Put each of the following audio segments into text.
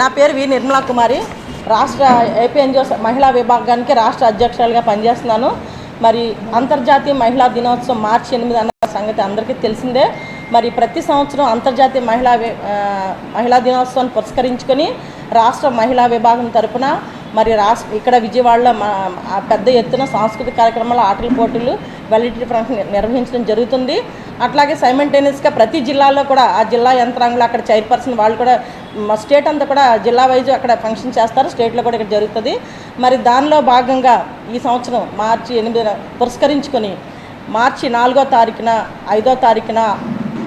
నా పేరు వి నిర్మలా కుమారి. రాష్ట్ర ఏపీఎన్జిఓ మహిళా విభాగానికి రాష్ట్ర అధ్యక్షురాలుగా పనిచేస్తున్నాను. మరి అంతర్జాతీయ మహిళా దినోత్సవం మార్చి 8 అన్న సంగతి అందరికీ తెలిసిందే. మరి ప్రతి సంవత్సరం అంతర్జాతీయ మహిళా దినోత్సవాన్ని పురస్కరించుకొని రాష్ట్ర మహిళా విభాగం తరపున మరి ఇక్కడ విజయవాడలో పెద్ద ఎత్తున సాంస్కృతిక కార్యక్రమాలు, ఆటల పోటీలు, వెల్లిటరీ ఫంక్షన్ నిర్వహించడం జరుగుతుంది. అట్లాగే సైమల్టేనియస్గా ప్రతి జిల్లాలో కూడా ఆ జిల్లా యంత్రాంగులు, అక్కడ చైర్పర్సన్ వాళ్ళు కూడా స్టేట్ అంతా కూడా జిల్లా వైజ్ అక్కడ ఫంక్షన్ చేస్తారు. స్టేట్లో కూడా ఇక్కడ జరుగుతుంది. మరి దానిలో భాగంగా ఈ సంవత్సరం మార్చి 8 పురస్కరించుకొని మార్చి 4వ తారీఖున, 5వ తారీఖున,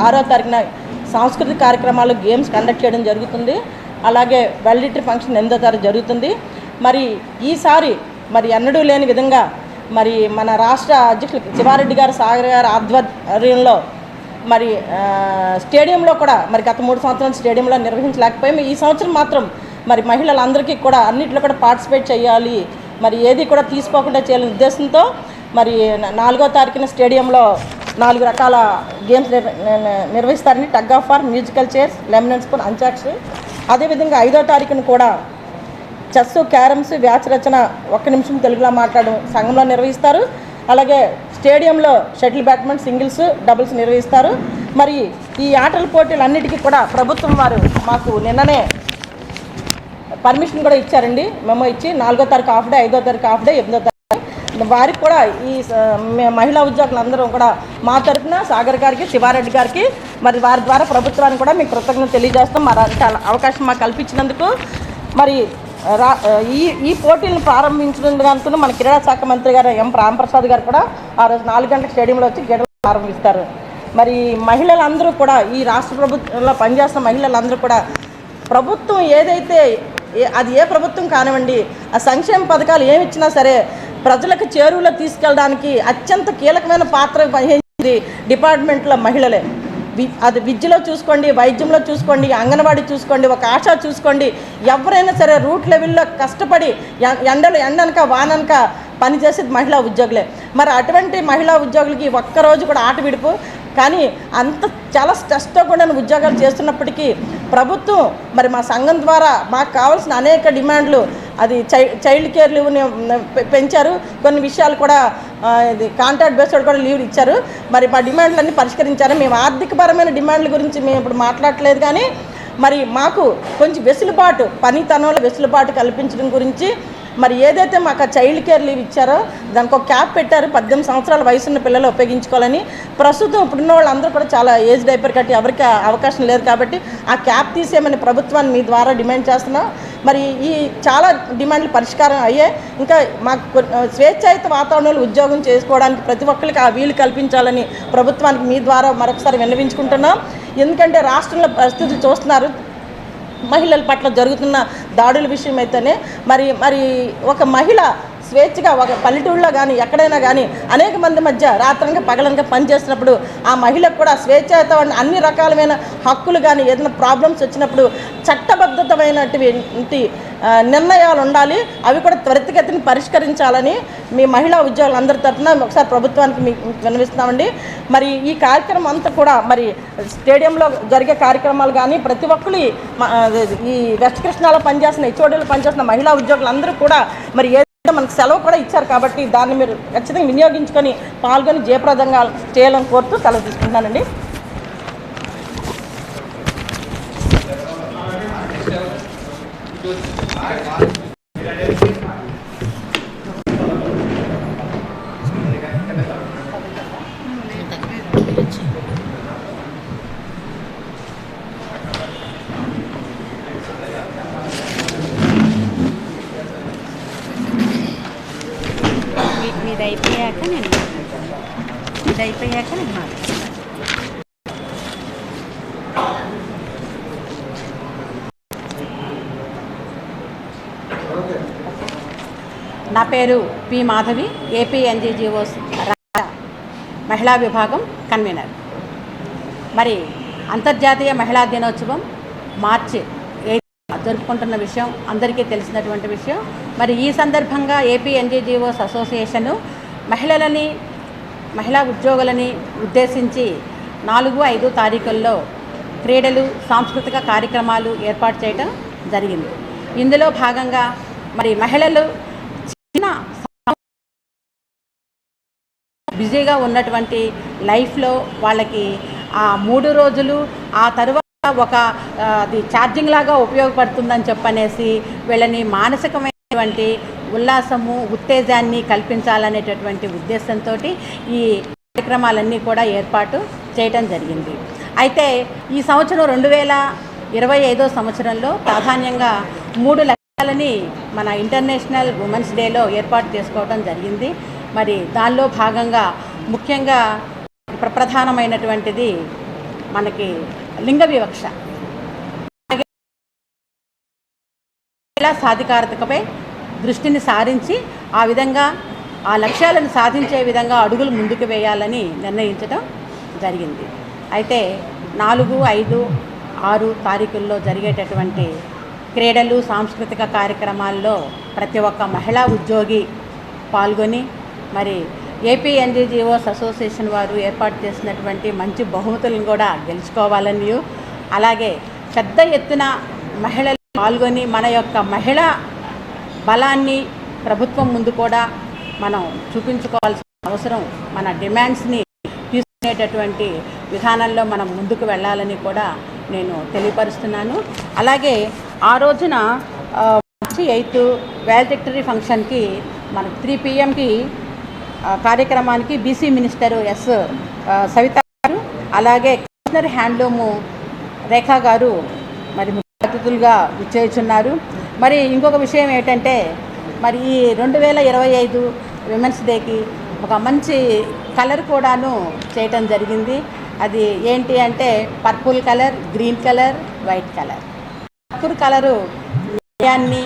6వ తారీఖున సాంస్కృతిక కార్యక్రమాలు, గేమ్స్ కండక్ట్ చేయడం జరుగుతుంది. అలాగే వెల్లిటరీ ఫంక్షన్ 8వ తారీఖు జరుగుతుంది. మరి ఈసారి మరి ఎన్నడూ లేని విధంగా మరి మన రాష్ట్ర అధ్యక్షులు శివారెడ్డి గారు, సాగర్ గారు ఆధ్వర్యంలో మరి స్టేడియంలో కూడా మరి గత 3 సంవత్సరాలు స్టేడియంలో నిర్వహించలేకపోయాము. ఈ సంవత్సరం మాత్రం మరి మహిళలందరికీ కూడా అన్నింటిలో కూడా పార్టిసిపేట్ చేయాలి, మరి ఏది కూడా తీసుకోకుండా చేయాలనే ఉద్దేశంతో మరి 4వ తారీఖున స్టేడియంలో 4 రకాల గేమ్స్ నిర్వహిస్తారని. Tug of war, musical chairs, lemon and spoon, antakshari. అదేవిధంగా 5వ తారీఖున కూడా చెస్, క్యారమ్స్, వ్యాచ రచన, 1 నిమిషం తెలుగులో మాట్లాడడం సంఘంలో నిర్వహిస్తారు. అలాగే స్టేడియంలో షటిల్, బ్యాడ్మింటన్, సింగిల్స్, డబుల్స్ నిర్వహిస్తారు. మరి ఈ ఆటల పోటీలు అన్నిటికీ కూడా ప్రభుత్వం వారు మాకు నిన్ననే పర్మిషన్ కూడా ఇచ్చారండి. మెమో ఇచ్చి 4వ తారీఖు హాఫ్ డే, 5వ తారీఖు హాఫ్ డే, 8వ తారీఖు వారికి కూడా ఈ మహిళా ఉద్యోగులందరూ కూడా మా తరఫున సాగర్ గారికి, శివారెడ్డి గారికి మరి వారి ద్వారా ప్రభుత్వానికి కూడా మీకు కృతజ్ఞతలు తెలియజేస్తాం. మరి అవకాశం మాకు కల్పించినందుకు. మరి ఈ పోటీలను ప్రారంభించడానికి మన క్రీడా శాఖ మంత్రి గారు ఎం రాంప్రసాద్ గారు కూడా ఆ రోజు 4 గంటల స్టేడియంలో వచ్చి క్రీడలు ప్రారంభిస్తారు. మరి మహిళలందరూ కూడా, ఈ రాష్ట్ర ప్రభుత్వంలో పనిచేస్తున్న మహిళలందరూ కూడా ప్రభుత్వం ఏదైతే అది ఏ ప్రభుత్వం కానివ్వండి, ఆ సంక్షేమ పథకాలు ఏమి ఇచ్చినా సరే ప్రజలకు చేరువలో తీసుకెళ్ళడానికి అత్యంత కీలకమైన పాత్ర వహించింది డిపార్ట్మెంట్లో మహిళలే. అది విద్యలో చూసుకోండి, వైద్యంలో చూసుకోండి, అంగన్వాడీ చూసుకోండి, ఒక ఆశా చూసుకోండి, ఎవరైనా సరే రూట్ లెవెల్లో కష్టపడి ఎండనక వాననక పనిచేసేది మహిళా ఉద్యోగులే. మరి అటువంటి మహిళా ఉద్యోగులకి ఒక్కరోజు కూడా ఆట విడుపు కానీ అంత చాలా స్ట్రెస్తో కూడా ఉద్యోగాలు చేస్తున్నప్పటికీ ప్రభుత్వం మరి మా సంఘం ద్వారా మాకు కావాల్సిన అనేక డిమాండ్లు, అది చైల్డ్ కేర్ లీవ్ని పెంచారు, కొన్ని విషయాలు కూడా ఇది కాంట్రాక్ట్ బేస్డ్ కూడా లీవ్లు ఇచ్చారు. మరి మా డిమాండ్లన్నీ పరిష్కరించారు. మేము ఆర్థికపరమైన డిమాండ్ల గురించి మేము ఇప్పుడు మాట్లాడలేదు, కానీ మరి మాకు కొంచెం వెసులుబాటు, పనితనంలో వెసులుబాటు కల్పించడం గురించి మరి ఏదైతే మాకు చైల్డ్ కేర్ లీవ్ ఇచ్చారో దానికి ఒక క్యాప్ పెట్టారు. 18 సంవత్సరాల వయసున్న పిల్లలు ఉపయోగించుకోవాలని. ప్రస్తుతం ఇప్పుడున్న వాళ్ళందరూ కూడా చాలా ఏజ్ డైపర్ కట్టి ఎవరికి అవకాశం లేదు కాబట్టి ఆ క్యాప్ తీసేయమని ప్రభుత్వాన్ని మీ ద్వారా డిమాండ్ చేస్తున్నాం. మరి ఈ చాలా డిమాండ్లు పరిష్కారం అయ్యాయి. ఇంకా మాకు స్వేచ్ఛాయుత వాతావరణంలో ఉద్యోగం చేసుకోవడానికి ప్రతి ఒక్కరికి ఆ వీలు కల్పించాలని ప్రభుత్వానికి మీ ద్వారా మరొకసారి విన్నవించుకుంటున్నాం. ఎందుకంటే రాష్ట్రంలో పరిస్థితులు చూస్తున్నారు, మహిళల పట్ల జరుగుతున్న దాడుల విషయం అయితేనే మరి ఒక మహిళ స్వేచ్ఛగా ఒక పల్లెటూళ్ళలో కానీ ఎక్కడైనా కానీ అనేక మంది మధ్య రాత్రంగా పగలంగా పనిచేస్తున్నప్పుడు ఆ మహిళకు కూడా స్వేచ్ఛత అన్ని రకాలమైన హక్కులు కానీ ఏదైనా ప్రాబ్లమ్స్ వచ్చినప్పుడు చట్టబద్ధమైనటువంటి నిర్ణయాలు ఉండాలి. అవి కూడా త్వరితగతిని పరిష్కరించాలని మీ మహిళా ఉద్యోగులందరి తరఫున ఒకసారి ప్రభుత్వానికి మీకు విన్నవిస్తున్నామండి. మరి ఈ కార్యక్రమం అంతా కూడా మరి స్టేడియంలో జరిగే కార్యక్రమాలు కానీ ప్రతి ఒక్కరు ఈ వెస్ట్ కృష్ణాలో పనిచేస్తున్న, హెచ్ఓడీలో పనిచేస్తున్న మహిళా ఉద్యోగులందరూ కూడా మరి మనకు సెలవు కూడా ఇచ్చారు కాబట్టి దాన్ని మీరు ఖచ్చితంగా వినియోగించుకొని పాల్గొని జయప్రదంగా చేయాలని కోరుతూ సెలవు తీసుకుంటున్నానండి. ఇది అయిపోయాక నేను నా పేరు పి మాధవి, ఏపీఎన్జిఓస్ మహిళా విభాగం కన్వీనర్. మరి అంతర్జాతీయ మహిళా దినోత్సవం మార్చి 8 జరుపుకుంటున్న విషయం అందరికీ తెలిసినటువంటి విషయం. మరి ఈ సందర్భంగా ఏపీఎన్జిఓస్ అసోసియేషను మహిళా ఉద్యోగులని ఉద్దేశించి 4, 5 తారీఖుల్లో క్రీడలు, సాంస్కృతిక కార్యక్రమాలు ఏర్పాటు చేయడం జరిగింది. ఇందులో భాగంగా మరి మహిళలు చిన్న బిజీగా ఉన్నటువంటి లైఫ్లో వాళ్ళకి ఆ 3 రోజులు ఆ తర్వాత ఒక అది ఛార్జింగ్ లాగా ఉపయోగపడుతుందని చెప్పనేసి వీళ్ళని మానసికమైనటువంటి ఉల్లాసము ఉత్తేజాన్ని కల్పించాలనేటటువంటి ఉద్దేశంతో ఈ కార్యక్రమాలన్నీ కూడా ఏర్పాటు చేయటం జరిగింది. అయితే ఈ సంవత్సరం 2025 సంవత్సరంలో ప్రాధాన్యంగా 3 లక్ష్యాలని మన ఇంటర్నేషనల్ ఉమెన్స్ డేలో ఏర్పాటు చేసుకోవడం జరిగింది. మరి దానిలో భాగంగా ముఖ్యంగా ప్రధానమైనటువంటిది మనకి లింగ వివక్ష, మహిళా సాధికారతపై దృష్టిని సారించి ఆ విధంగా ఆ లక్ష్యాలను సాధించే విధంగా అడుగులు ముందుకు వేయాలని నిర్ణయించడం జరిగింది. అయితే 4, 5, 6 తారీఖుల్లో జరిగేటటువంటి క్రీడలు సాంస్కృతిక కార్యక్రమాల్లో ప్రతి ఒక్క మహిళా ఉద్యోగి పాల్గొని మరి ఏపీ ఎన్జీఓస్ అసోసియేషన్ వారు ఏర్పాటు చేసినటువంటి మంచి బహుమతులను కూడా గెలుచుకోవాలని, అలాగే పెద్ద ఎత్తున మహిళలు పాల్గొని మన యొక్క మహిళా బలాన్ని ప్రభుత్వం ముందు కూడా మనం చూపించుకోవాల్సిన అవసరం, మన డిమాండ్స్ని తీసుకునేటటువంటి విధానంలో మనం ముందుకు వెళ్ళాలని కూడా నేను తెలియపరుస్తున్నాను. అలాగే ఆ రోజున మార్చి 8 వాల్డిక్టరీ ఫంక్షన్కి మన 3 PM కార్యక్రమానికి బీసీ మినిస్టర్ ఎస్ సవిత గారు, అలాగే కమిషనర్ హ్యాండ్లూము రేఖా గారు మరి ముఖ్య అతిథులుగా విచ్చేస్తున్నారు. మరి ఇంకొక విషయం ఏంటంటే మరి ఈ 2025 విమెన్స్ డేకి ఒక మంచి కలర్ కూడాను చేయటం జరిగింది. అది ఏంటి అంటే purple colour, green colour, white colour. Purple colour న్యాయాన్ని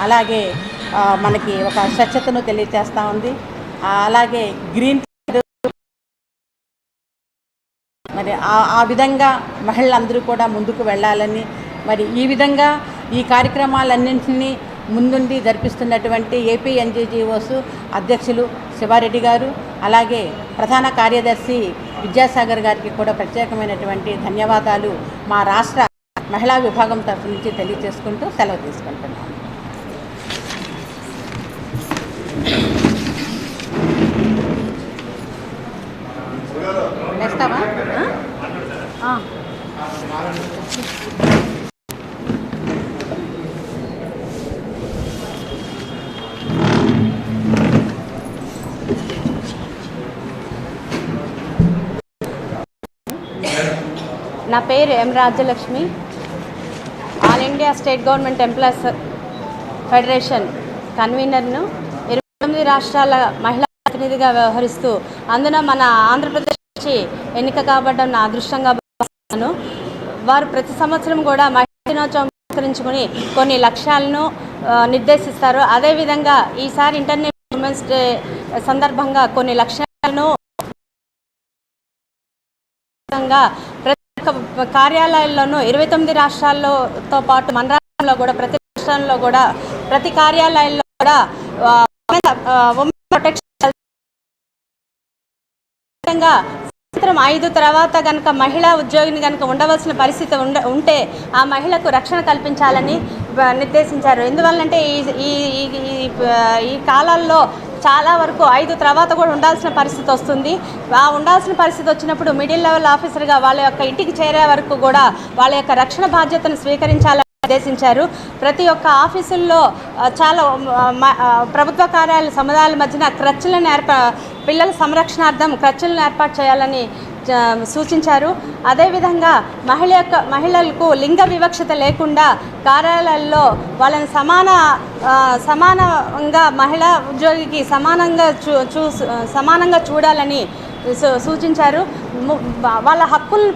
అలాగే మనకి ఒక స్వచ్ఛతను తెలియజేస్తూ ఉంది. అలాగే గ్రీన్ కలర్ మరి ఆ విధంగా మహిళలందరూ కూడా ముందుకు వెళ్ళాలని, మరి ఈ విధంగా ఈ కార్యక్రమాలన్నింటినీ ముందుండి జరిపిస్తున్నటువంటి ఏపీ ఎన్జీఓస్ అధ్యక్షులు శివారెడ్డి గారు, అలాగే ప్రధాన కార్యదర్శి విద్యాసాగర్ గారికి కూడా ప్రత్యేకమైనటువంటి ధన్యవాదాలు మా రాష్ట్ర మహిళా విభాగం తరఫు నుంచి తెలియజేసుకుంటూ సెలవు తీసుకుంటున్నాను. వేస్తావా? నా పేరు M Rajyalakshmi. All India state government employees federation కన్వీనర్ను. 29 రాష్ట్రాల మహిళా ప్రతినిధిగా వ్యవహరిస్తూ అందున మన ఆంధ్రప్రదేశ్ నుంచి ఎన్నిక కాబడ్డం నా అదృష్టంగా భావిస్తున్నాను. వారు ప్రతి సంవత్సరం కూడా మహిళా దినోత్సవం పురస్కరించుకుని కొన్ని లక్ష్యాలను నిర్దేశిస్తారు. అదేవిధంగా ఈసారి ఇంటర్నేషనల్ ఉమెన్స్ డే సందర్భంగా కొన్ని లక్ష్యాలను ప్రతి ఒక్క కార్యాలయాల్లోనూ 29 రాష్ట్రాలతో పాటు మన రాష్ట్రంలో కూడా ప్రతి రాష్ట్రంలో కూడా ప్రతి కార్యాలయాల్లో కూడా ఉమెన్ ప్రొటెక్షన్ సాయంత్రం 5 తర్వాత కనుక మహిళా ఉద్యోగిని కనుక ఉండవలసిన పరిస్థితి ఉంటే ఆ మహిళకు రక్షణ కల్పించాలని నిర్దేశించారు. ఎందువల్లంటే ఈ కాలాల్లో చాలా వరకు 5 తర్వాత కూడా ఉండాల్సిన పరిస్థితి వస్తుంది. ఆ ఉండాల్సిన పరిస్థితి వచ్చినప్పుడు మిడిల్ లెవెల్ ఆఫీసర్గా వాళ్ళ యొక్క ఇంటికి చేరే వరకు కూడా వాళ్ళ యొక్క రక్షణ బాధ్యతను స్వీకరించాలని నిర్దేశించారు. ప్రతి ఒక్క ఆఫీసుల్లో చాలా ప్రభుత్వ కార్యాలయ సముదాయాల మధ్యన క్రచ్లను పిల్లల సంరక్షణార్థం క్రచ్లను ఏర్పాటు చేయాలని సూచించారు. అదేవిధంగా మహిళలకు లింగ వివక్షత లేకుండా కార్యాలయాల్లో వాళ్ళని సమానంగా మహిళా ఉద్యోగికి సమానంగా చూడాలని సూచించారు. వాళ్ళ హక్కులను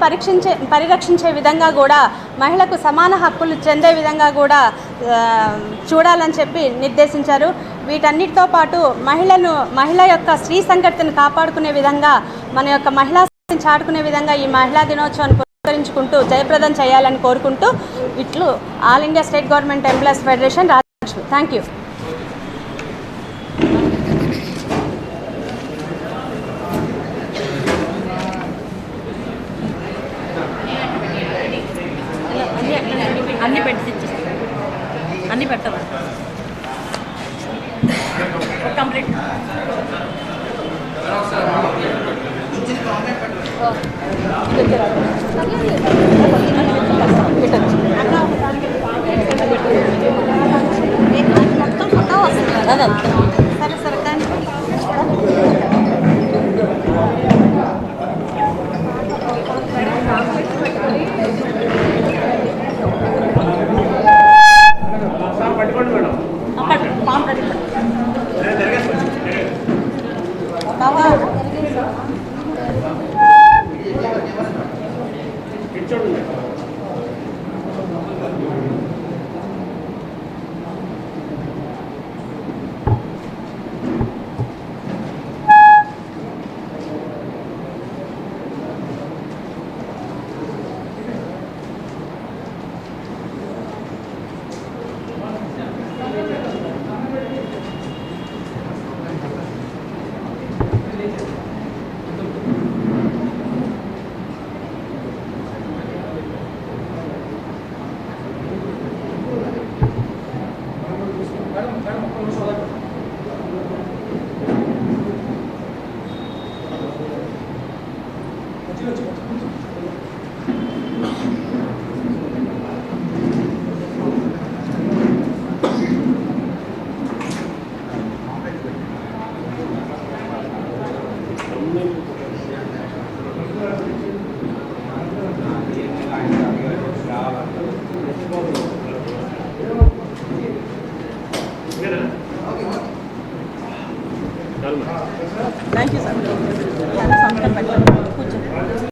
పరిరక్షించే విధంగా కూడా మహిళకు సమాన హక్కులు చెందే విధంగా కూడా చూడాలని చెప్పి నిర్దేశించారు. వీటన్నిటితో పాటు మహిళ యొక్క స్త్రీ సంఘటనను కాపాడుకునే విధంగా మన యొక్క మహిళా చాటుకునే విధంగా ఈ మహిళా దినోత్సవాన్ని పురస్కరించుకుంటూ జయప్రదం చేయాలని కోరుకుంటూ ఇట్లు all India state government employees federation Rajyalakshmi. Thank you. అన్ని పెట్టి అన్నీ పెడతాం కంప్లీట్. మొత్తం ఫోటో వస్తుంది.